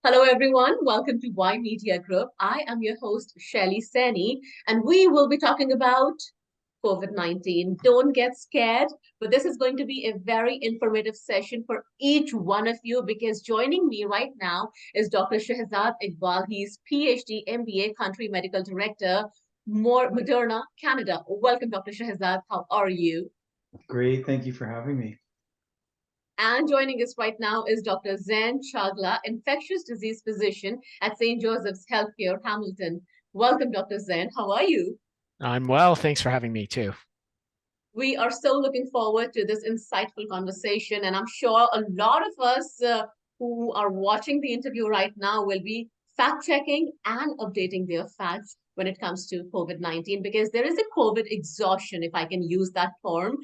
Hello, everyone. Welcome to Y Media Group. I am your host, Shelly Seni, and we will be talking about COVID-19. Don't get scared, but this is going to be a very informative session for each one of you because joining me right now is Dr. Shehzad Iqbal. He's PhD, MBA, Country Medical Director, Moderna, Canada. Welcome, Dr. Shehzad. How are you? Great, thank you for having me. And joining us right now is Dr. Zain Chagla, infectious disease physician at St. Joseph's Healthcare, Hamilton. Welcome, Dr. Zain. How are you? I'm well. Thanks for having me too. We are so looking forward to this insightful conversation, and I'm sure a lot of us who are watching the interview right now will be fact checking and updating their facts when it comes to COVID 19 because there is a COVID exhaustion, if I can use that term,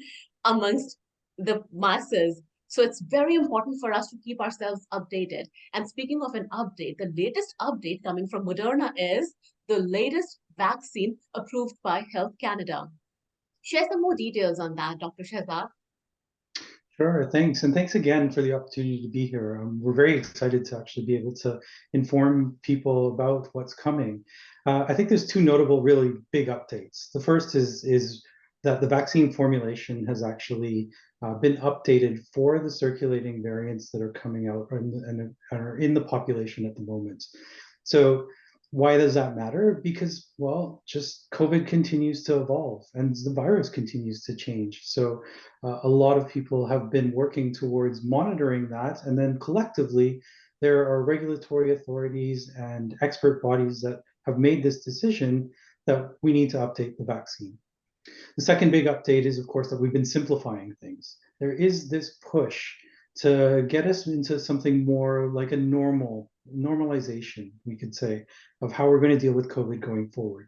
amongst the masses. So it's very important for us to keep ourselves updated. And speaking of an update, the latest update coming from Moderna is the latest vaccine approved by Health Canada. Share some more details on that, Dr. Shehzad. Sure, thanks. And thanks again for the opportunity to be here. We're very excited to actually be able to inform people about what's coming. I think there's two notable, really big updates. The first is that the vaccine formulation has actually been updated for the circulating variants that are coming out and are in the population at the moment. So why does that matter? Because, well, just COVID continues to evolve and the virus continues to change. So a lot of people have been working towards monitoring that. And then collectively, there are regulatory authorities and expert bodies that have made this decision that we need to update the vaccine. The second big update is, of course, that we've been simplifying things. There is this push to get us into something more like a normalization, we could say, of how we're going to deal with COVID going forward.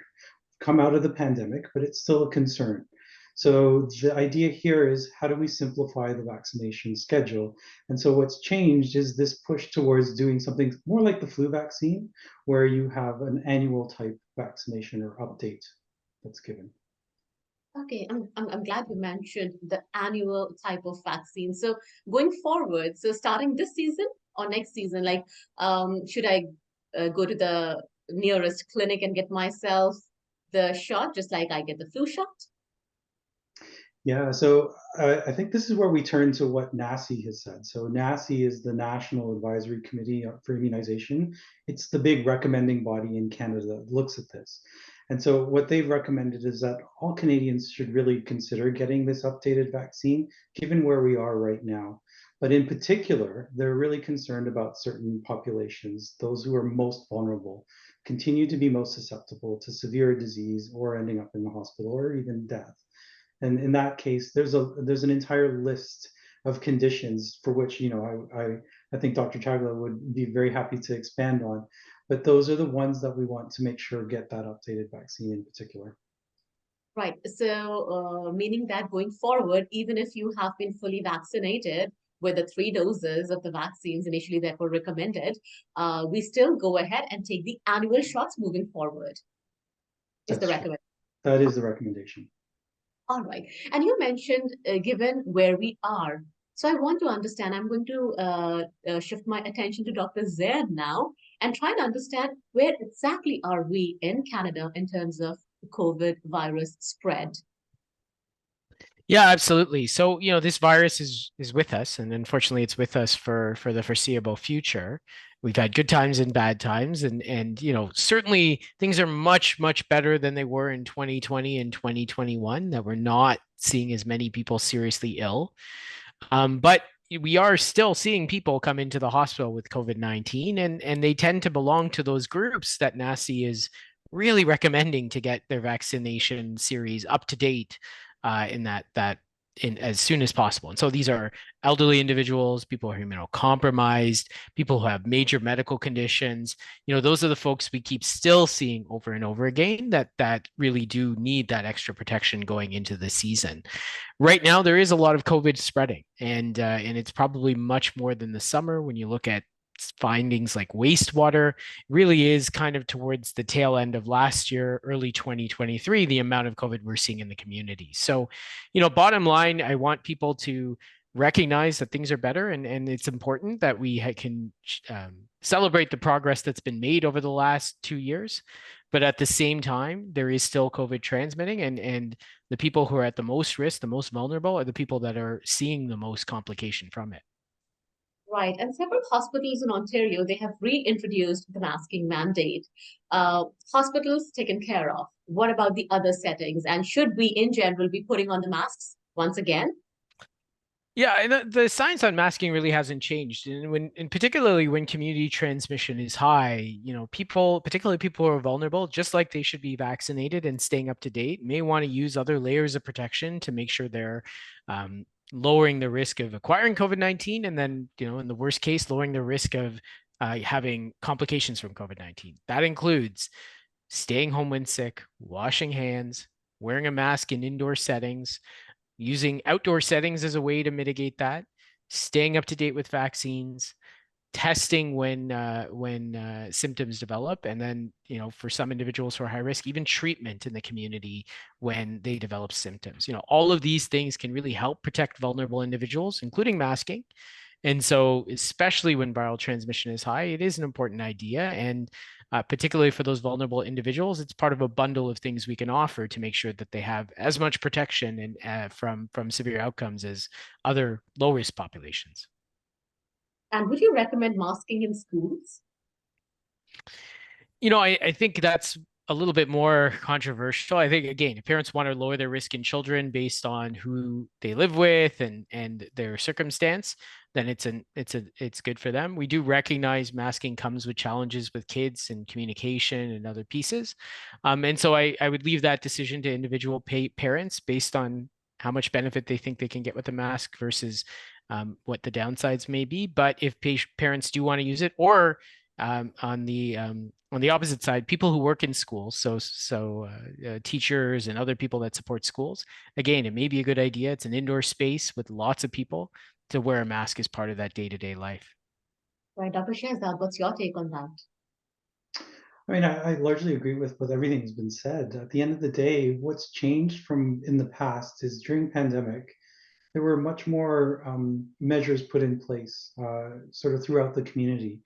Come out of the pandemic, but it's still a concern. So the idea here is how do we simplify the vaccination schedule? And so what's changed is this push towards doing something more like the flu vaccine, where you have an annual type vaccination or update that's given. Okay, I'm glad you mentioned the annual type of vaccine. So going forward, so starting this season or next season, like, should I go to the nearest clinic and get myself the shot, just like I get the flu shot? Yeah, so I think this is where we turn to what NACI has said. So NACI is the National Advisory Committee for Immunization. It's the big recommending body in Canada that looks at this. And so what they've recommended is that all Canadians should really consider getting this updated vaccine, given where we are right now. But in particular, they're really concerned about certain populations, those who are most vulnerable, continue to be most susceptible to severe disease or ending up in the hospital or even death. And in that case, there's an entire list of conditions for which I think Dr. Chagla would be very happy to expand on. But those are the ones that we want to make sure get that updated vaccine in particular. Right. So, meaning that going forward, even if you have been fully vaccinated with the three doses of the vaccines initially that were recommended, we still go ahead and take the annual shots moving forward, is the That's true. recommendation. That is the recommendation. All right. And you mentioned given where we are. So I want to understand, I'm going to shift my attention to Dr. Zaid now and try to understand where exactly are we in Canada in terms of COVID virus spread. Yeah, absolutely. So, this virus is with us, and unfortunately, it's with us for the foreseeable future. We've had good times and bad times, and certainly things are much better than they were in 2020 and 2021. That we're not seeing as many people seriously ill, but we are still seeing people come into the hospital with COVID-19, and they tend to belong to those groups that NACI is really recommending to get their vaccination series up to date in that in as soon as possible. And so these are elderly individuals, people who are immunocompromised, people who have major medical conditions. Those are the folks we keep still seeing over and over again that really do need that extra protection going into the season. Right now, there is a lot of COVID spreading, and it's probably much more than the summer when you look at findings like wastewater. Really is kind of towards the tail end of last year, early 2023, the amount of COVID we're seeing in the community. So, bottom line, I want people to recognize that things are better, and it's important that we can celebrate the progress that's been made over the last 2 years. But at the same time, there is still COVID transmitting, and the people who are at the most risk, the most vulnerable, are the people that are seeing the most complication from it. Right. And several hospitals in Ontario, they have reintroduced the masking mandate. Hospitals taken care of. What about the other settings? And should we, in general, be putting on the masks once again? Yeah, and the science on masking really hasn't changed. And particularly when community transmission is high, people, particularly people who are vulnerable, just like they should be vaccinated and staying up to date, may want to use other layers of protection to make sure they're lowering the risk of acquiring COVID-19, and then, in the worst case, lowering the risk of having complications from COVID-19. That includes staying home when sick, washing hands, wearing a mask in indoor settings, using outdoor settings as a way to mitigate that, staying up to date with vaccines, testing when symptoms develop, and then, for some individuals who are high risk, even treatment in the community when they develop symptoms. All of these things can really help protect vulnerable individuals, including masking. And so, especially when viral transmission is high, it is an important idea. And particularly for those vulnerable individuals, it's part of a bundle of things we can offer to make sure that they have as much protection and from severe outcomes as other low risk populations. And would you recommend masking in schools? I think that's a little bit more controversial. I think, again, if parents want to lower their risk in children based on who they live with and their circumstance, then it's good for them. We do recognize masking comes with challenges with kids and communication and other pieces. And so I would leave that decision to individual parents based on how much benefit they think they can get with a mask versus what the downsides may be. But if parents do want to use it, or on the opposite side, people who work in schools, so teachers and other people that support schools, again, it may be a good idea. It's an indoor space with lots of people to wear a mask as part of that day-to-day life. Right, Dr. Shehzad, what's your take on that? I mean, I largely agree with what everything has been said. At the end of the day, what's changed from in the past is during pandemic, there were much more measures put in place sort of throughout the community.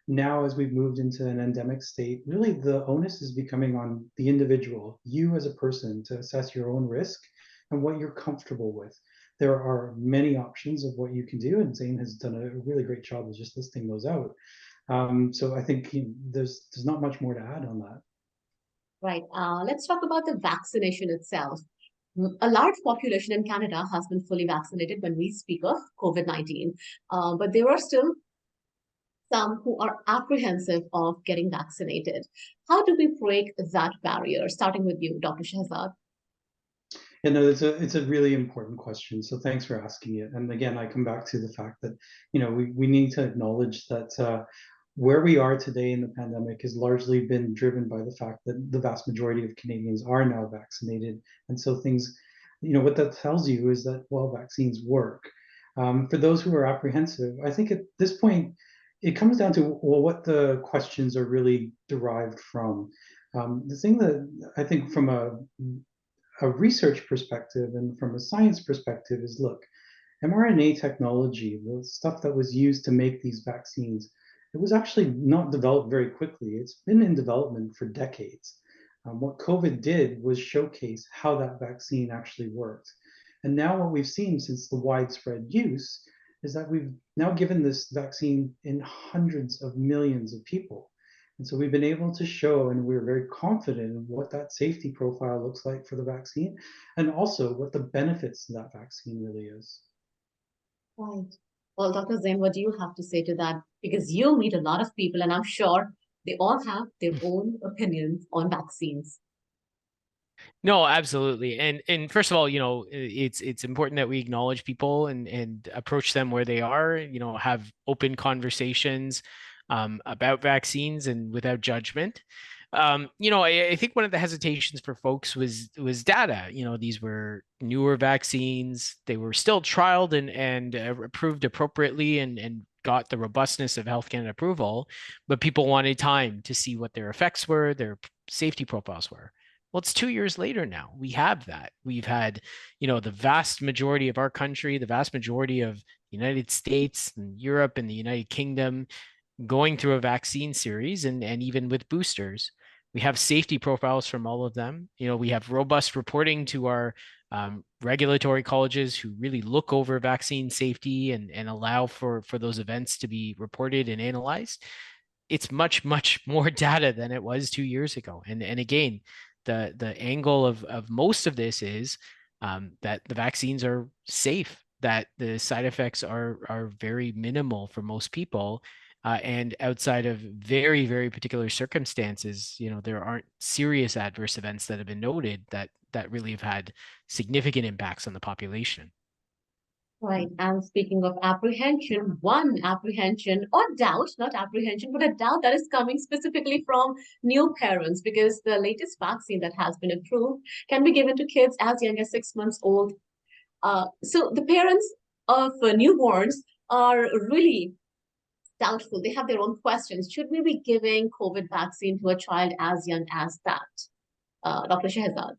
Now, as we've moved into an endemic state, really the onus is becoming on the individual, you as a person, to assess your own risk and what you're comfortable with. There are many options of what you can do, and Zane has done a really great job of just listing those out. So I think there's not much more to add on that. Right. Let's talk about the vaccination itself. A large population in Canada has been fully vaccinated when we speak of COVID-19, but there are still some who are apprehensive of getting vaccinated. How do we break that barrier? Starting with you, Dr. Shehzad. Yeah, no, it's a really important question. So thanks for asking it. And again, I come back to the fact that we need to acknowledge that where we are today in the pandemic has largely been driven by the fact that the vast majority of Canadians are now vaccinated, and so things, what that tells you is that, well, vaccines work. For those who are apprehensive, I think at this point it comes down to, well, what the questions are really derived from. The thing that I think from a research perspective and from a science perspective is, look, mRNA technology, the stuff that was used to make these vaccines, it was actually not developed very quickly. It's been in development for decades. What COVID did was showcase how that vaccine actually worked. And now what we've seen since the widespread use is that we've now given this vaccine in hundreds of millions of people. And so we've been able to show, and we're very confident in what that safety profile looks like for the vaccine, and also what the benefits to that vaccine really is. Right. Well, Dr. Zain, what do you have to say to that? Because you meet a lot of people, and I'm sure they all have their own opinions on vaccines. No, absolutely. And first of all, it's important that we acknowledge people and approach them where they are, have open conversations about vaccines and without judgment. I think one of the hesitations for folks was data. These were newer vaccines. They were still trialed and approved appropriately and got the robustness of Health Canada approval, but people wanted time to see what their effects were, their safety profiles were. Well, it's 2 years later now. We have that. We've had, the vast majority of our country, the vast majority of the United States and Europe and the United Kingdom going through a vaccine series, and even with boosters. We have safety profiles from all of them. We have robust reporting to our regulatory colleges who really look over vaccine safety and allow for those events to be reported and analyzed. It's much, much more data than it was 2 years ago. And again, the angle of most of this is that the vaccines are safe, that the side effects are very minimal for most people. And outside of very, very particular circumstances, there aren't serious adverse events that have been noted that really have had significant impacts on the population. Right. And speaking of apprehension, one apprehension or doubt, not apprehension, but a doubt that is coming specifically from new parents, because the latest vaccine that has been approved can be given to kids as young as 6 months old. So the parents of newborns are really doubtful. They have their own questions. Should we be giving COVID vaccine to a child as young as that? Dr. Shehzad.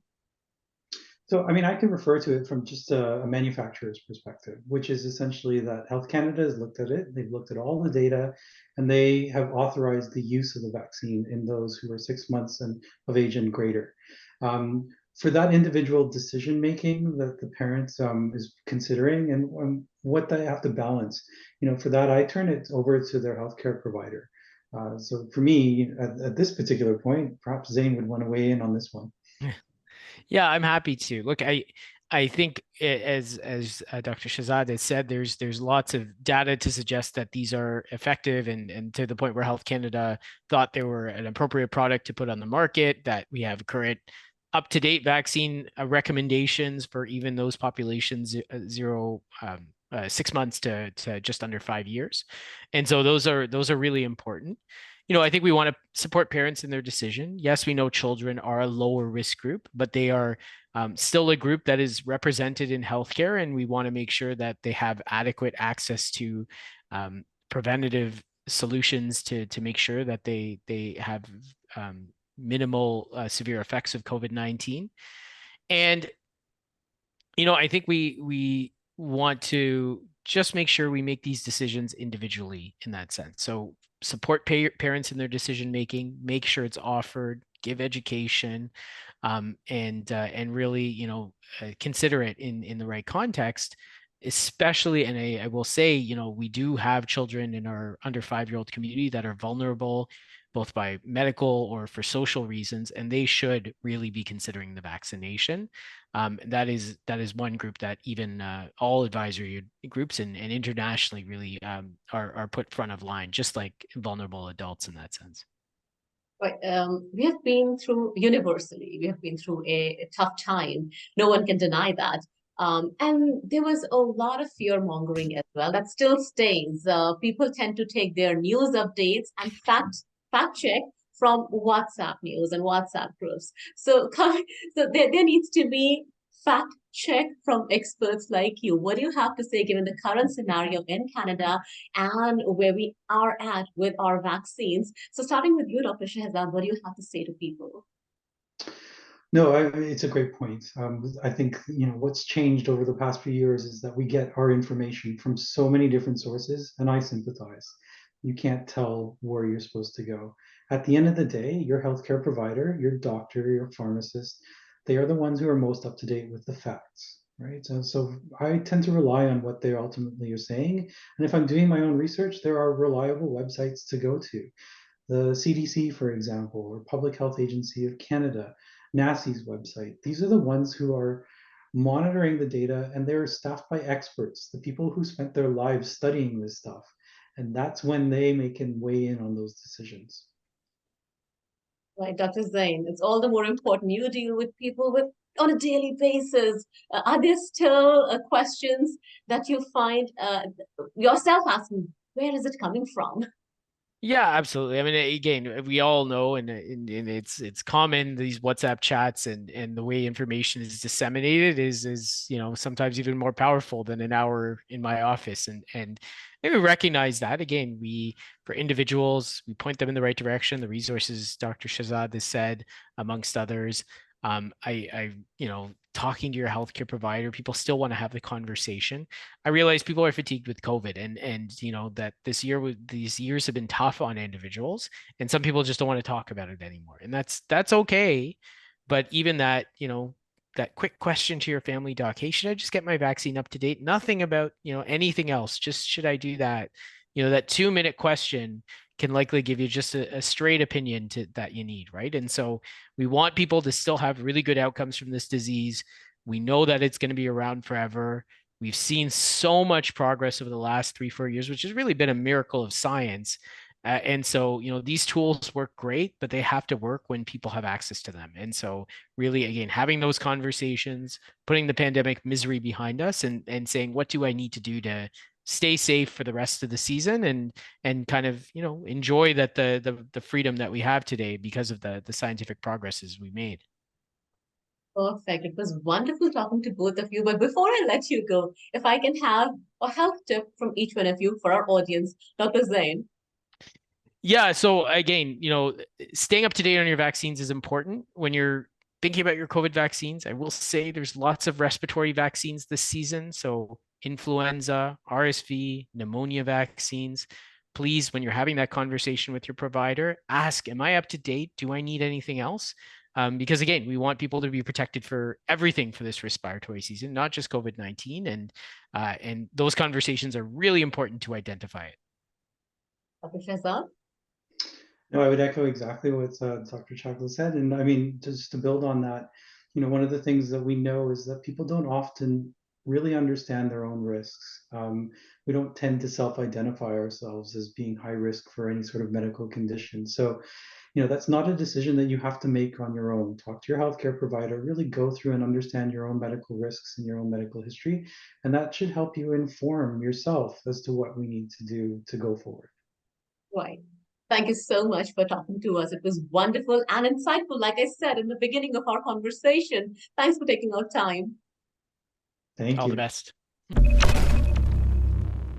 So, I mean, I can refer to it from just a manufacturer's perspective, which is essentially that Health Canada has looked at it, they've looked at all the data, and they have authorized the use of the vaccine in those who are 6 months of age and greater. For that individual decision making that the parent is considering and what they have to balance, for that, I turn it over to their healthcare provider. So for me, at this particular point, perhaps Zane would want to weigh in on this one. Yeah, I'm happy to. Look, I think as Dr. Shehzad has said, there's lots of data to suggest that these are effective, and to the point where Health Canada thought they were an appropriate product to put on the market, that we have current up-to-date vaccine recommendations for even those populations 6 months to just under 5 years. And so those are really important. I think we want to support parents in their decision. Yes, we know children are a lower risk group, but they are still a group that is represented in healthcare, and we want to make sure that they have adequate access to preventative solutions to make sure that they have minimal severe effects of COVID-19. And I think we want to just make sure we make these decisions individually in that sense. So support parents in their decision making, make sure it's offered, give education, and really consider it in the right context. Especially, and I will say, we do have children in our under 5-year-old community that are vulnerable, both by medical or for social reasons, and they should really be considering the vaccination. That is one group that even all advisory groups and internationally really are put front of line, just like vulnerable adults in that sense. Right. We have been through universally, we have been through a tough time. No one can deny that. And there was a lot of fear mongering as well. That still stays. People tend to take their news updates and fact check from WhatsApp news and WhatsApp groups. So, so there needs to be fact check from experts like you. What do you have to say given the current scenario in Canada and where we are at with our vaccines? So starting with you, Dr. Shehzad, what do you have to say to people? No, it's a great point. I think what's changed over the past few years is that we get our information from so many different sources, and I sympathize. You can't tell where you're supposed to go. At the end of the day, your healthcare provider, your doctor, your pharmacist, they are the ones who are most up to date with the facts, right? So I tend to rely on what they ultimately are saying. And if I'm doing my own research, there are reliable websites to go to. The CDC, for example, or Public Health Agency of Canada, NACI's website. These are the ones who are monitoring the data, and they're staffed by experts, the people who spent their lives studying this stuff. And that's when they can weigh in on those decisions. Right, Dr. Zain, it's all the more important you deal with people with on a daily basis. Are there still questions that you find yourself asking, where is it coming from? Yeah, absolutely. I mean, again, we all know, and it's common, these WhatsApp chats and the way information is disseminated is sometimes even more powerful than an hour in my office, and we recognize that. Again, for individuals, we point them in the right direction. The resources Dr. Shehzad has said, amongst others, Talking to your healthcare provider, people still want to have the conversation. I realize people are fatigued with COVID, and that these years have been tough on individuals, and some people just don't want to talk about it anymore, and that's okay. But even that, that quick question to your family doc, hey, should I just get my vaccine up to date? Nothing about, anything else. Just should I do that? That 2-minute question can likely give you just a straight opinion that you need, right? And so we want people to still have really good outcomes from this disease. We know that it's going to be around forever. We've seen so much progress over the last 3-4 years, which has really been a miracle of science. And so, these tools work great, but they have to work when people have access to them. And so really, again, having those conversations, putting the pandemic misery behind us and saying, what do I need to do to stay safe for the rest of the season and kind of, enjoy that the freedom that we have today because of the scientific progresses we made. Perfect. It was wonderful talking to both of you. But before I let you go, if I can have a health tip from each one of you for our audience, Dr. Zain. Yeah. So again, staying up to date on your vaccines is important when you're thinking about your COVID vaccines. I will say there's lots of respiratory vaccines this season. So influenza, RSV, pneumonia vaccines. Please, when you're having that conversation with your provider, ask, am I up to date? Do I need anything else? Because again, we want people to be protected for everything for this respiratory season, not just COVID-19. And those conversations are really important to identify it. Dr. Shahzad? No, I would echo exactly what Dr. Chakla said. And I mean, just to build on that, one of the things that we know is that people don't often really understand their own risks. We don't tend to self-identify ourselves as being high risk for any sort of medical condition. So, that's not a decision that you have to make on your own. Talk to your healthcare provider, really go through and understand your own medical risks and your own medical history. And that should help you inform yourself as to what we need to do to go forward. Right. Thank you so much for talking to us. It was wonderful and insightful, like I said in the beginning of our conversation. Thanks for taking our time. Thank you. All the best.